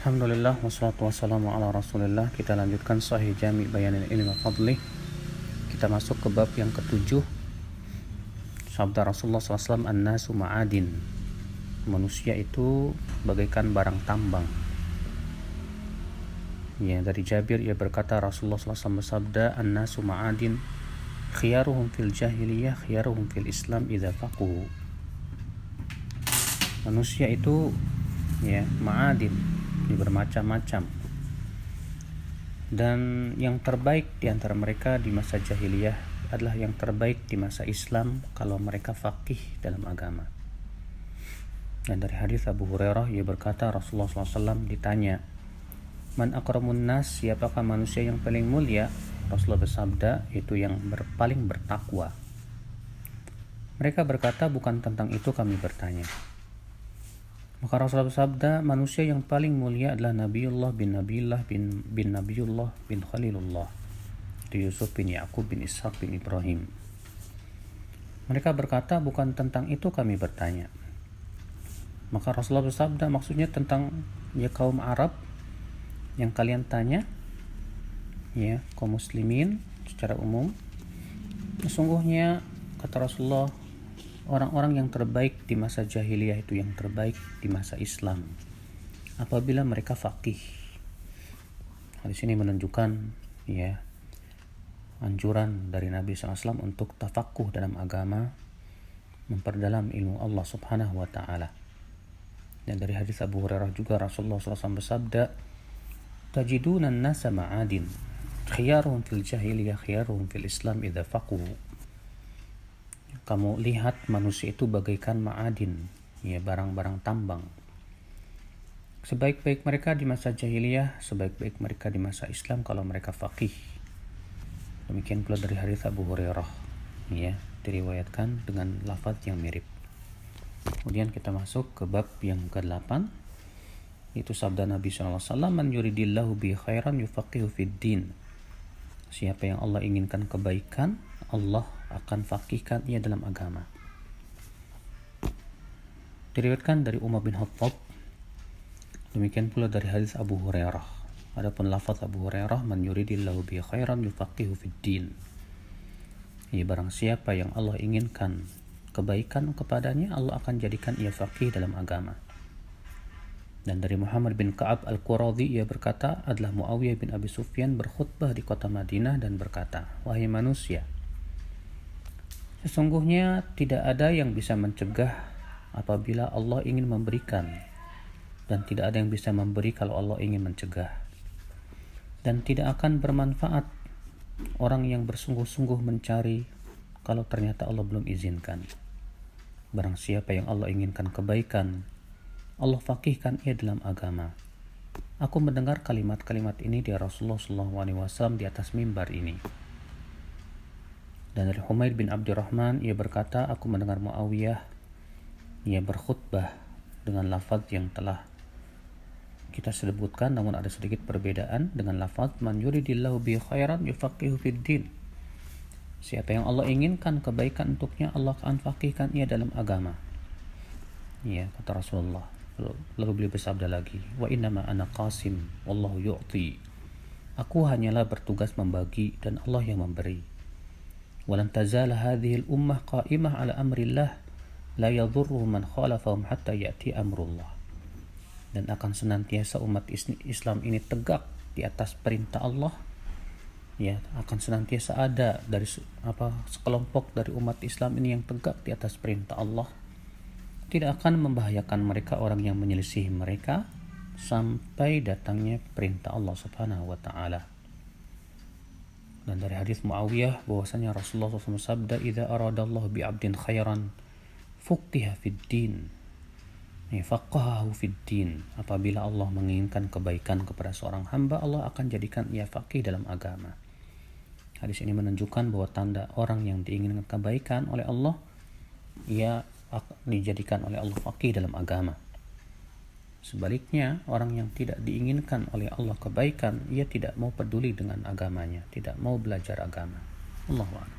Alhamdulillah wassalatu wassalamu ala rasulillah. Kita lanjutkan Sahih Jami' Bayanil Ilmi wa Fadlih. Kita masuk ke bab yang ke-7. Sabda Rasulullah SAW, An-nasu ma'adin. Manusia itu bagaikan barang tambang. Ya, dari Jabir ia berkata Rasulullah SAW bersabda, An-nasu ma'adin, khiyaruhum fil jahiliyah, khiyaruhum fil Islam idza faqahu. Manusia itu ya ma'adin, bermacam-macam, dan yang terbaik di antara mereka di masa jahiliyah adalah yang terbaik di masa Islam kalau mereka faqih dalam agama. Dan dari hadis Abu Hurairah ia berkata Rasulullah SAW ditanya, Man akramun nas, siapakah manusia yang paling mulia? Rasulullah bersabda, itu yang paling bertakwa. Mereka berkata, bukan tentang itu kami bertanya. Maka Rasulullah bersabda, manusia yang paling mulia adalah Nabiullah bin Nabiullah bin Nabiullah bin Khalilullah, Yusuf bin Ya'qub bin Ishaq bin Ibrahim. Mereka berkata, bukan tentang itu kami bertanya. Maka Rasulullah bersabda, maksudnya tentang ya kaum Arab yang kalian tanya, ya kaum muslimin secara umum. Sesungguhnya kata Rasulullah, orang-orang yang terbaik di masa jahiliyah itu yang terbaik di masa Islam apabila mereka faqih. Hadis ini menunjukkan ya anjuran dari Nabi SAW untuk tafaqquh dalam agama, memperdalam ilmu Allah Subhanahu wa taala. Dan dari hadis Abu Hurairah juga Rasulullah SAW bersabda, tajiduna an-nasa ma'adin, khiyaruhum fil jahiliyah, khiyaruhum fil Islam idza faqahu. Kamu lihat manusia itu bagaikan ma'adin, ya barang-barang tambang. Sebaik-baik mereka di masa jahiliyah, sebaik-baik mereka di masa Islam kalau mereka faqih. Demikian pula dari hadis Abu Hurairah, ya diriwayatkan dengan lafaz yang mirip. Kemudian kita masuk ke bab yang ke-8, itu sabda Nabi SAW, Man yuridillahu bi khairan yufaqihu fid din. Siapa yang Allah inginkan kebaikan, Allah akan faqihkan ia dalam agama. Diriwayatkan dari Umar bin Khattab. Demikian pula dari hadis Abu Hurairah. Adapun lafaz Abu Hurairah, Man yuridillahu bi khairan yufaqihu fid din. Ya, barang siapa yang Allah inginkan kebaikan kepadanya, Allah akan jadikan ia faqih dalam agama. Dan dari Muhammad bin Ka'ab al-Quradhi ia berkata, adalah Muawiyah bin Abi Sufyan berkhutbah di kota Madinah dan berkata, wahai manusia, sesungguhnya tidak ada yang bisa mencegah apabila Allah ingin memberikan, dan tidak ada yang bisa memberi kalau Allah ingin mencegah. Dan tidak akan bermanfaat orang yang bersungguh-sungguh mencari kalau ternyata Allah belum izinkan. Barang siapa yang Allah inginkan kebaikan, Allah faqihkan ia dalam agama. Aku mendengar kalimat-kalimat ini dari Rasulullah SAW di atas mimbar ini. Dan dari Humaid bin Abdurrahman ia berkata, aku mendengar Muawiyah ia berkhutbah dengan lafaz yang telah kita sebutkan, namun ada sedikit perbedaan dengan lafaz man yuridillahu bi khairan yufaqihu fid din. Siapa yang Allah inginkan kebaikan untuknya, Allah akan faqihkan ia dalam agama. Ya, kata Rasulullah. Lalu beliau bersabda lagi, wa innama ana qasim wallahu yu'ti. Aku hanyalah bertugas membagi dan Allah yang memberi. Walan tazala hadhihi al-ummah qa'imah ala amrillah la yadhurruhu man khalafahum hatta ya'ti amrullah. Dan akan senantiasa umat Islam ini tegak di atas perintah Allah. Ya, akan senantiasa ada dari sekelompok dari umat Islam ini yang tegak di atas perintah Allah. Tidak akan membahayakan mereka orang yang menyelisihi mereka sampai datangnya perintah Allah Subhanahu wa taala. Dan dari hadis Muawiyah bahwasanya Rasulullah SAW sabda, idza aradallahu bi 'abdin khairan fuqiha fid din. Faqahahu fid din. Apabila Allah menginginkan kebaikan kepada seorang hamba, Allah akan jadikan ia faqih dalam agama. Hadis ini menunjukkan bahwa tanda orang yang diinginkan kebaikan oleh Allah, ia dijadikan oleh Allah faqih dalam agama. Sebaliknya, orang yang tidak diinginkan oleh Allah kebaikan, ia tidak mau peduli dengan agamanya, tidak mau belajar agama. Allahu a'lam.